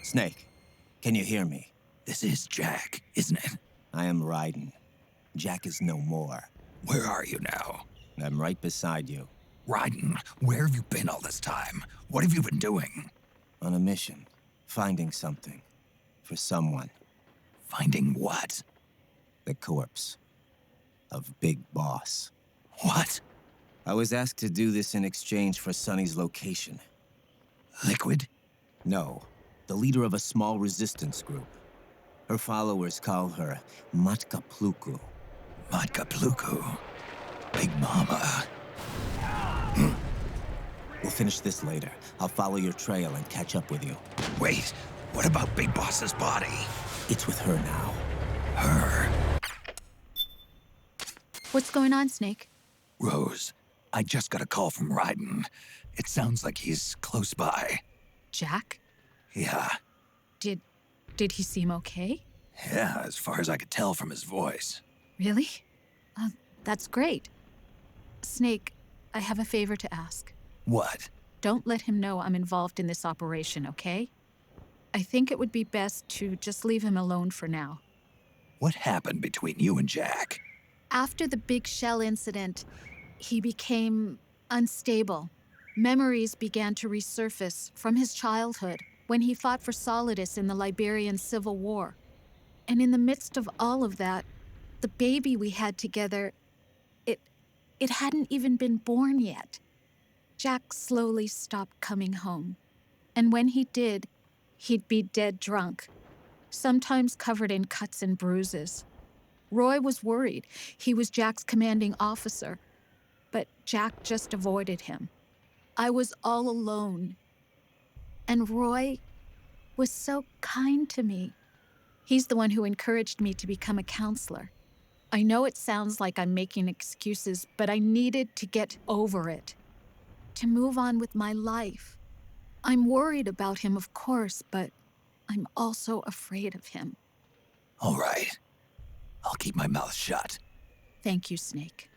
Snake, can you hear me? This is Jack, isn't it? I am Raiden. Jack is no more. Where are you now? I'm right beside you. Raiden, where have you been all this time? What have you been doing? On a mission. Finding something. For someone. Finding what? The corpse. Of Big Boss. What? I was asked to do this in exchange for Sonny's location. Liquid? No. The leader of a small resistance group. Her followers call her Matka Pluku. Matka Pluku. Big Mama. We'll finish this later. I'll follow your trail and catch up with you. Wait, what about Big Boss's body? It's with her now. Her? What's going on, Snake? Rose, I just got a call from Raiden. It sounds like he's close by. Jack? Yeah. Did he seem okay? Yeah, as far as I could tell from his voice. Really? That's great. Snake, I have a favor to ask. What? Don't let him know I'm involved in this operation, okay? I think it would be best to just leave him alone for now. What happened between you and Jack? After the Big Shell incident, he became unstable. Memories began to resurface from his childhood when he fought for Solidus in the Liberian Civil War. And in the midst of all of that, the baby we had together, it hadn't even been born yet. Jack slowly stopped coming home. And when he did, he'd be dead drunk, sometimes covered in cuts and bruises. Roy was worried. He was Jack's commanding officer. But Jack just avoided him. I was all alone. And Roy was so kind to me. He's the one who encouraged me to become a counselor. I know it sounds like I'm making excuses, but I needed to get over it. To move on with my life. I'm worried about him, of course, but I'm also afraid of him. All right. I'll keep my mouth shut. Thank you, Snake.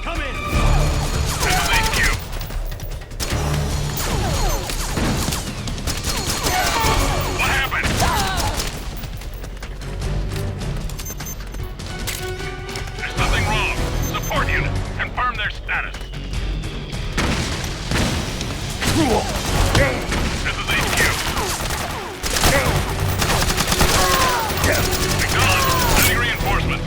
Come in! This is HQ. What happened? There's something wrong. Support unit, confirm their status. This is HQ. Acknowledged. Sending reinforcements.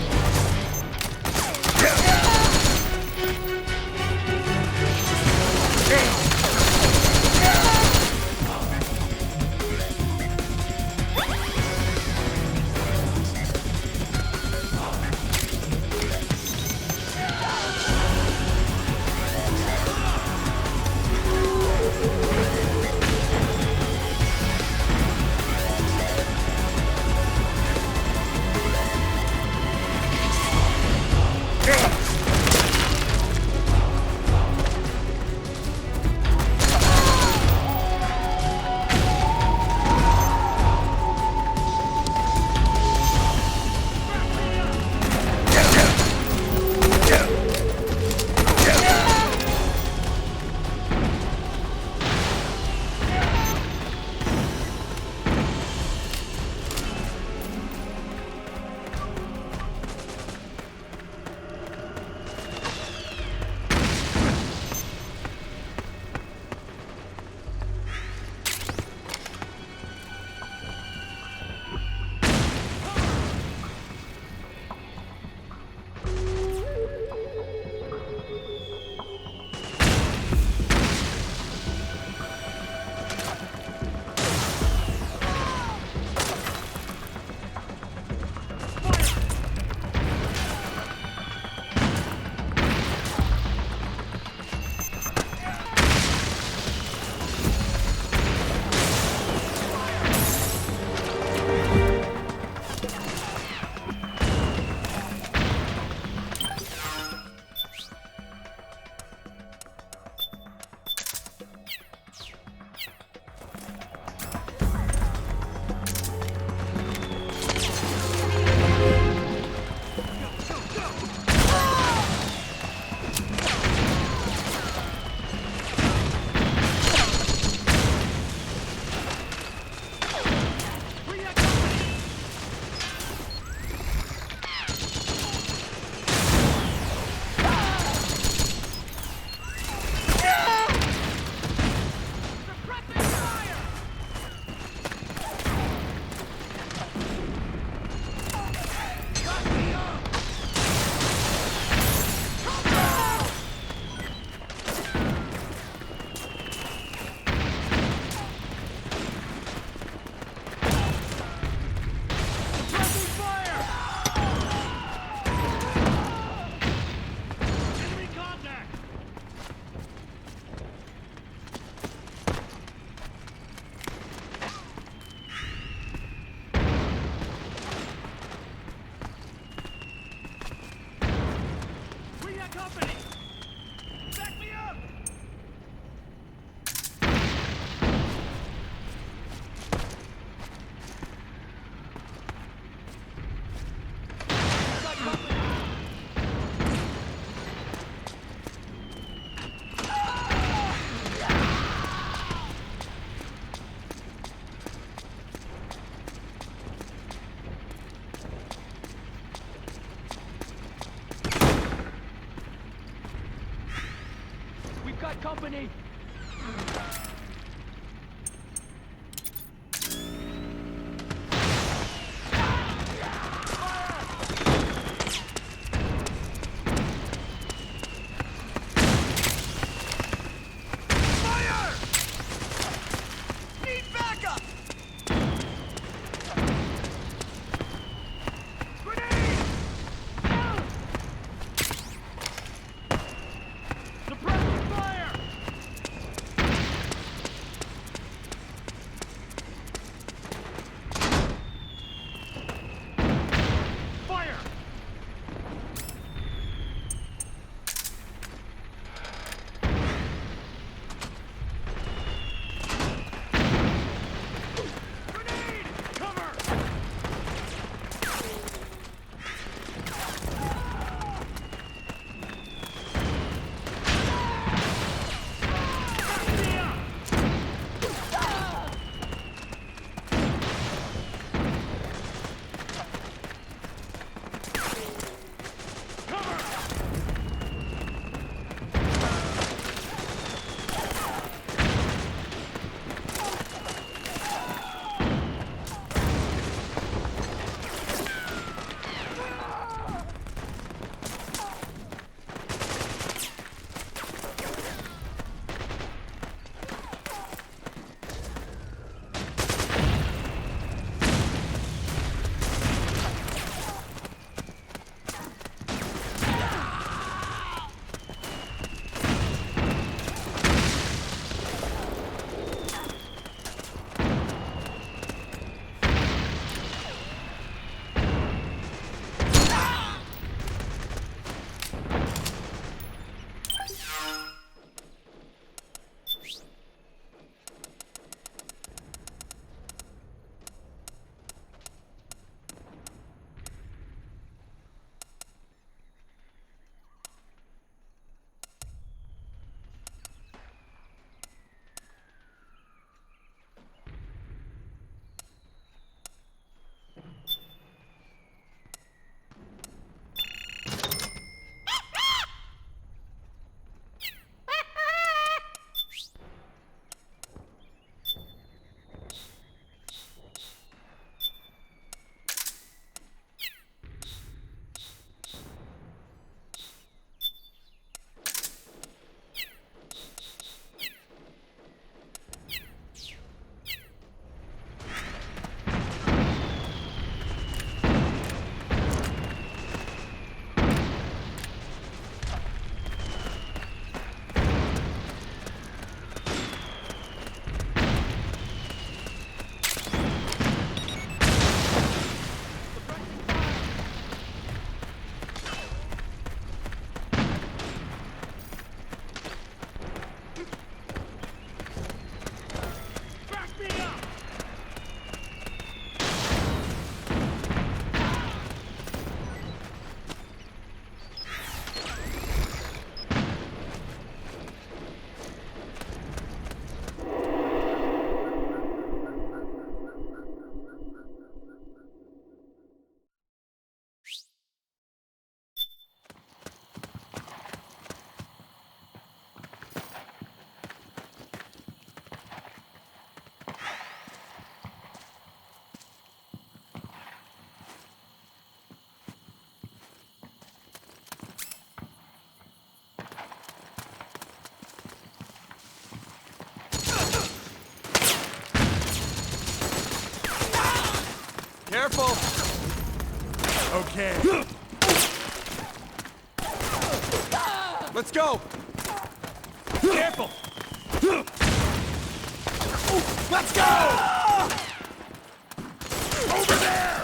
got company! Careful! Okay. Let's go! Careful! Let's go! Over there!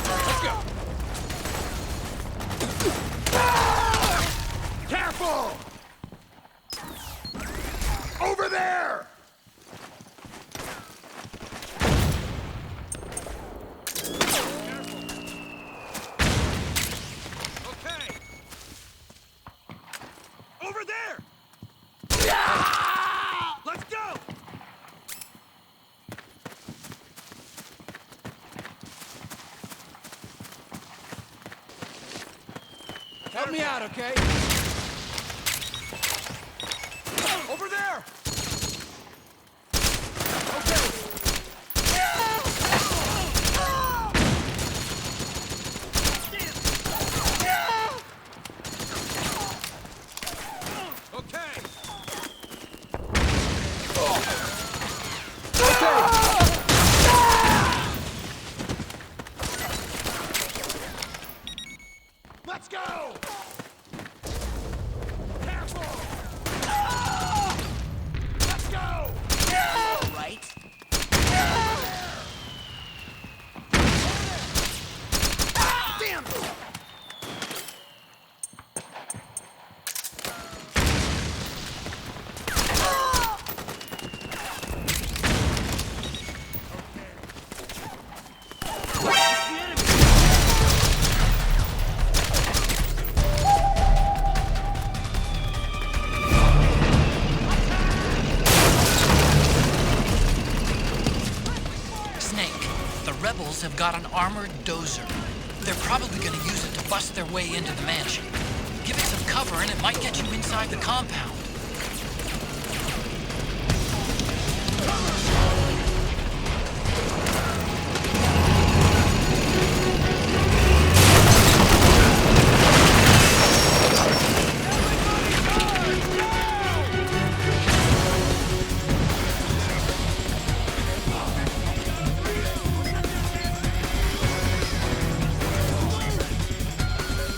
Let's go! Careful! Over there! Okay. Over there! Let's go! Help me out, okay? Over there! Let's go! Careful! Let's go! Right? Damn! Have got an armored dozer. They're probably going to use it to bust their way into the mansion. Give it some cover and it might get you inside the compound.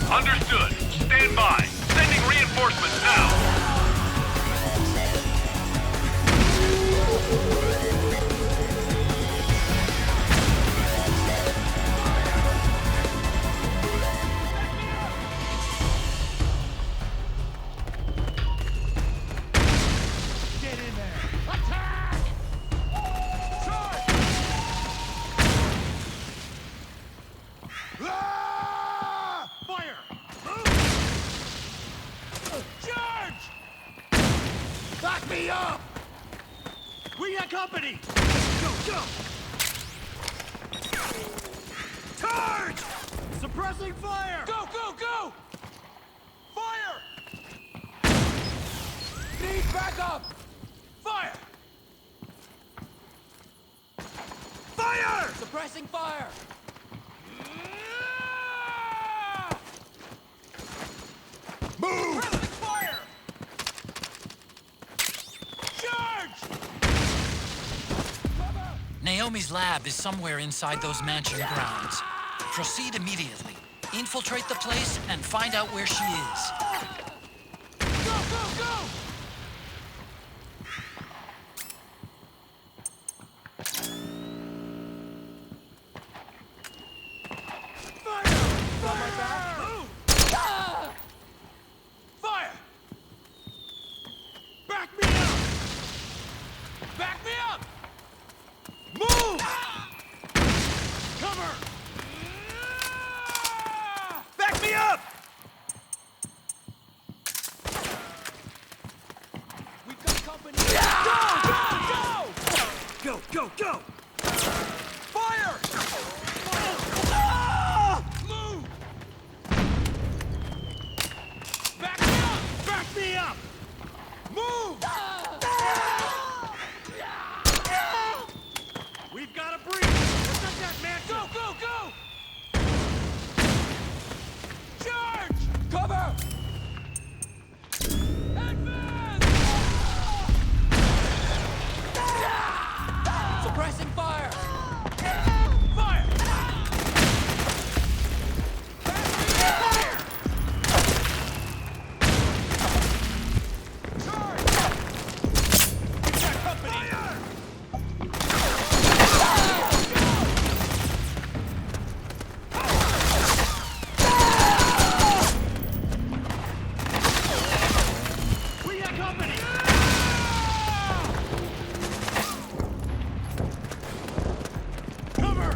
Understood. Stand by. Sending reinforcements now. Ah! Fire! Charge! Back me up! We got company! Go, go! Charge! Suppressing fire! Go, go, go! Fire! Need backup! Fire! Fire! Suppressing fire! Move! Suppressing fire! Charge! Naomi's lab is somewhere inside those mansion grounds. Proceed immediately. Infiltrate the place and find out where she is. Go, go, go! Fire! Fire! Move! Ah! Fire! Back me up! Back me up! Move! Cover! Back me up! We've got company. Go, go, go! Go, go, go! Fire! Ah! Move! Back me up! Back me up! Move! We've got a breach! Protect that mansion! Go, go, go! Charge! Cover! Advance! Suppressing fire! Fire! Fire! Charge! We've got company! Fire! We got company! Cover!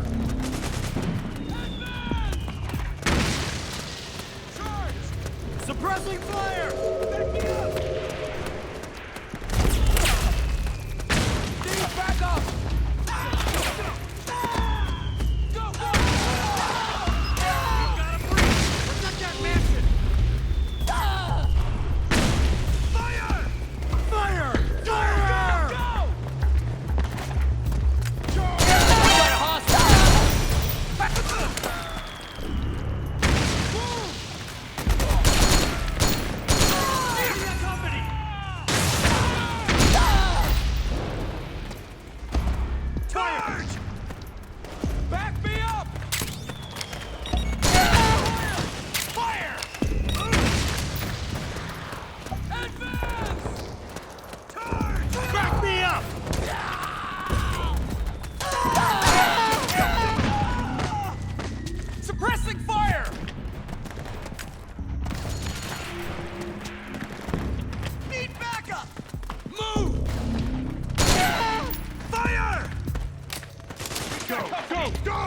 Advance! Charge! Suppressing fire! Back me up! Need backup! Go, go! We've got a breach! Protect that mansion! Fire! Fire! Fire! Go! Charge! We got a hostile! Back up! Move! We got company! Charge! Back me up! Fire! Advance! Charge! Back me up! Suppressing fire! Need backup! Move! Fire! Go, go, go!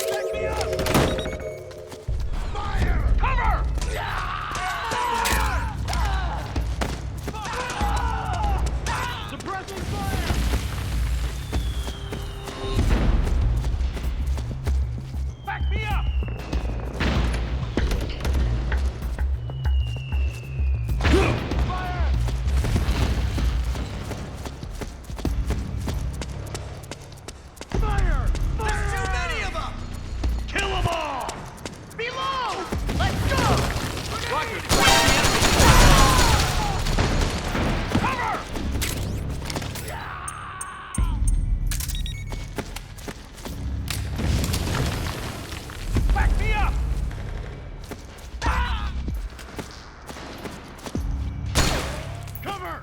Back me up! Fire! Cover! Fire! Suppressing fire! Back me up! Fire! Fire! There's too many of them! Kill them all! Below! Let's go! Roger! Cover! Back me up! Cover!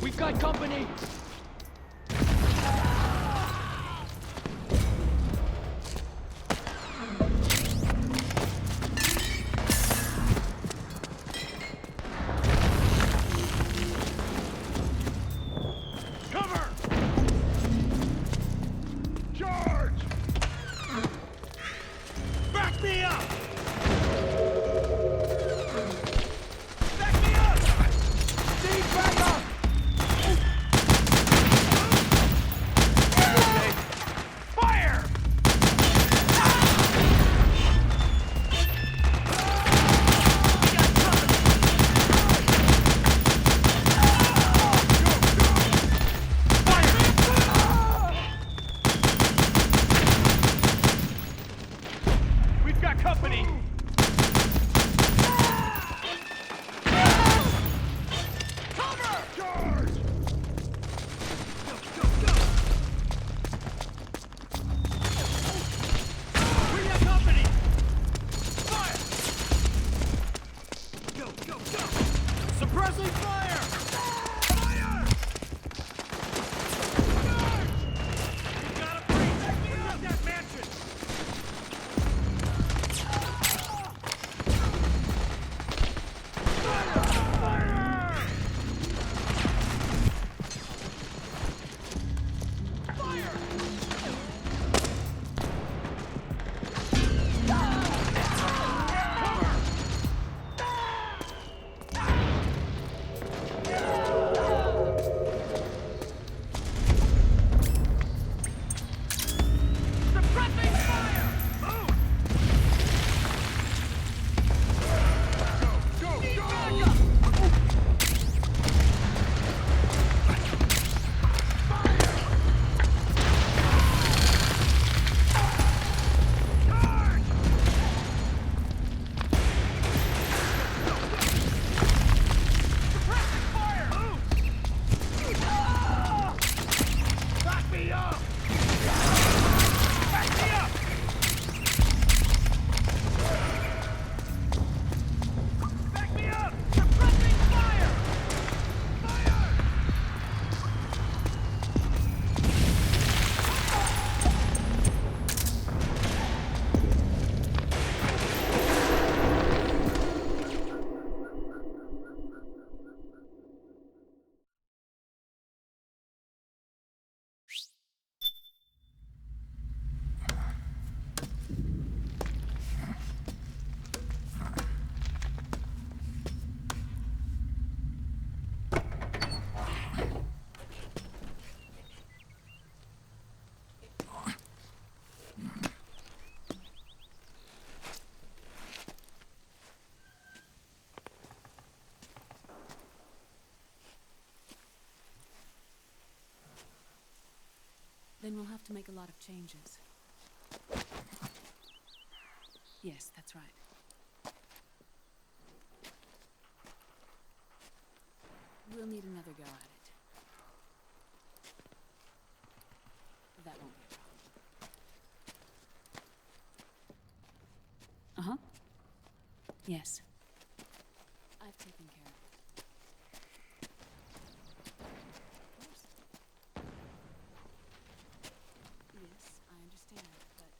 We've got company! Cover! Then we'll have to make a lot of changes. Yes, that's right. We'll need another go at it. That won't be a problem. Uh-huh. Yes. I've taken care of it. Of course. Yes, I understand, but...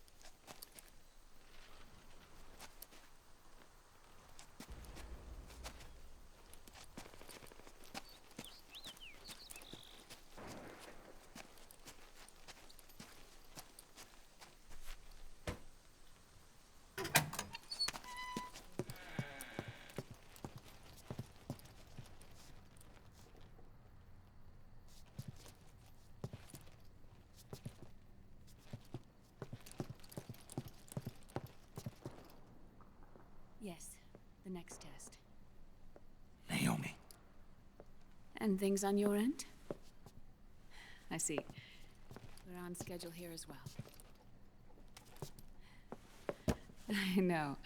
Yes, the next test. Naomi. And things on your end? I see. We're on schedule here as well. I know.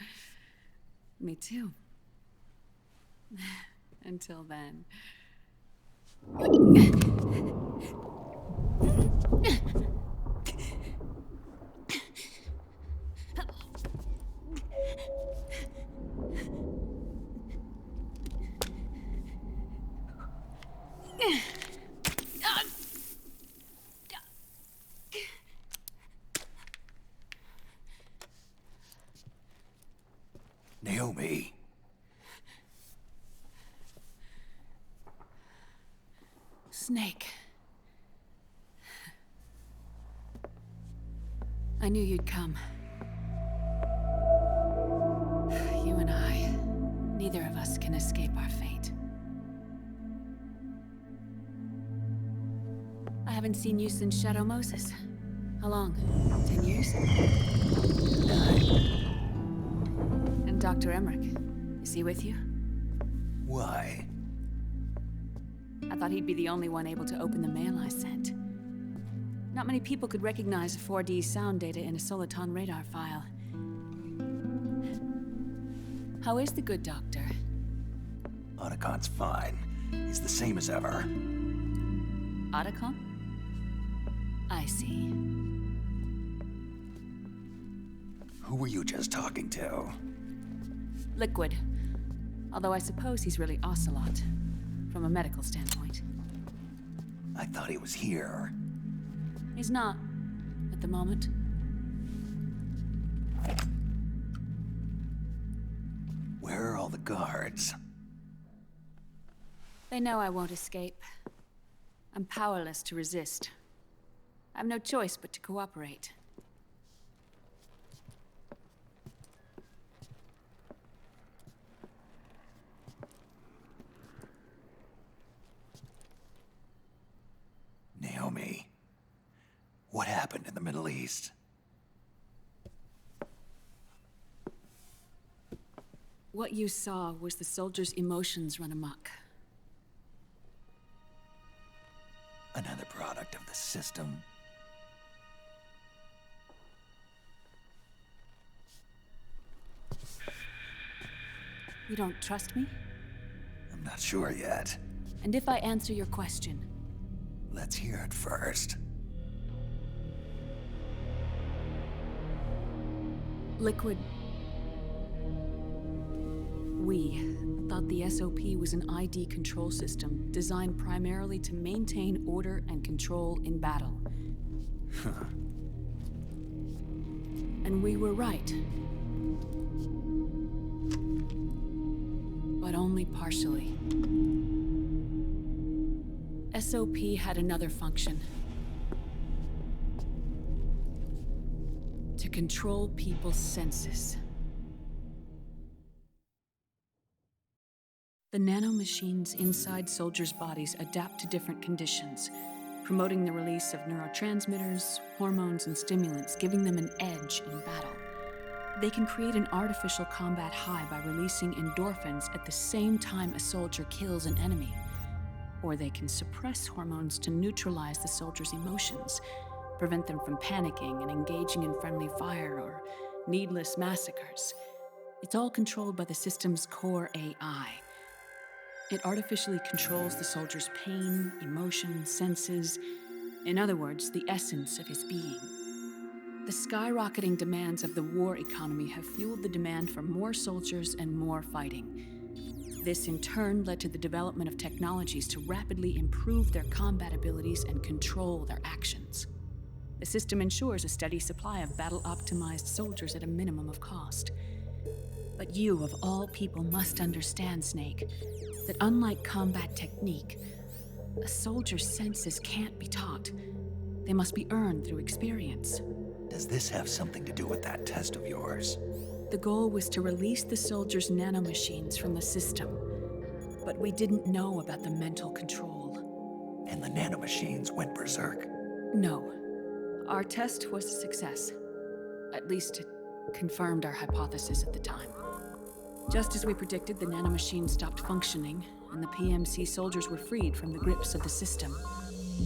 Me too. Until then. Naomi. Snake. I knew you'd come. You and I, neither of us can escape our fate. I haven't seen you since Shadow Moses. How long? 10 years? 9. And Dr. Emmerich, is he with you? Why? I thought he'd be the only one able to open the mail I sent. Not many people could recognize 4D sound data in a soliton radar file. How is the good doctor? Otacon's fine. He's the same as ever. Otacon? I see. Who were you just talking to? Liquid. Although I suppose he's really Ocelot, from a medical standpoint. I thought he was here. He's not, at the moment. Where are all the guards? They know I won't escape. I'm powerless to resist. I have no choice but to cooperate. Naomi. What happened in the Middle East? What you saw was the soldiers' emotions run amok. Another product of the system. You don't trust me? I'm not sure yet. And if I answer your question? Let's hear it first. Liquid. We thought the SOP was an ID control system designed primarily to maintain order and control in battle. Huh. And we were right. But only partially. SOP had another function. To control people's senses. The nanomachines inside soldiers' bodies adapt to different conditions, promoting the release of neurotransmitters, hormones, and stimulants, giving them an edge in battle. They can create an artificial combat high by releasing endorphins at the same time a soldier kills an enemy. Or they can suppress hormones to neutralize the soldier's emotions, prevent them from panicking and engaging in friendly fire or needless massacres. It's all controlled by the system's core AI. It artificially controls the soldier's pain, emotion, senses, in other words, the essence of his being. The skyrocketing demands of the war economy have fueled the demand for more soldiers and more fighting. This in turn led to the development of technologies to rapidly improve their combat abilities and control their actions. The system ensures a steady supply of battle-optimized soldiers at a minimum of cost. But you, of all people, must understand, Snake, that unlike combat technique, a soldier's senses can't be taught. They must be earned through experience. Does this have something to do with that test of yours? The goal was to release the soldiers' nanomachines from the system, but we didn't know about the mental control. And the nanomachines went berserk? No. Our test was a success. At least it confirmed our hypothesis at the time. Just as we predicted, the nanomachines stopped functioning, and the PMC soldiers were freed from the grips of the system.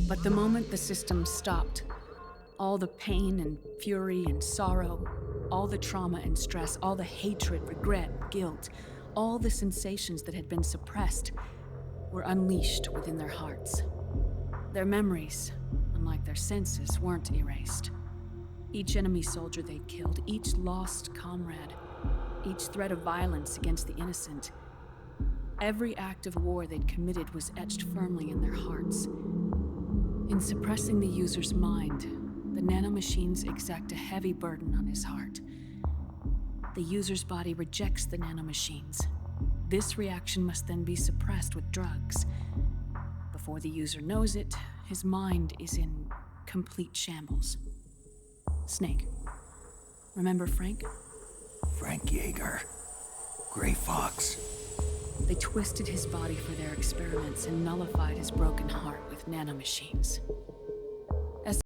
But the moment the system stopped, all the pain and fury and sorrow, all the trauma and stress, all the hatred, regret, guilt, all the sensations that had been suppressed were unleashed within their hearts. Their memories, unlike their senses, weren't erased. Each enemy soldier they'd killed, each lost comrade, each threat of violence against the innocent, every act of war they'd committed was etched firmly in their hearts. In suppressing the user's mind, the nanomachines exact a heavy burden on his heart. The user's body rejects the nanomachines. This reaction must then be suppressed with drugs. Before the user knows it, his mind is in complete shambles. Snake. Remember Frank? Frank Yeager. Gray Fox. They twisted his body for their experiments and nullified his broken heart with nanomachines.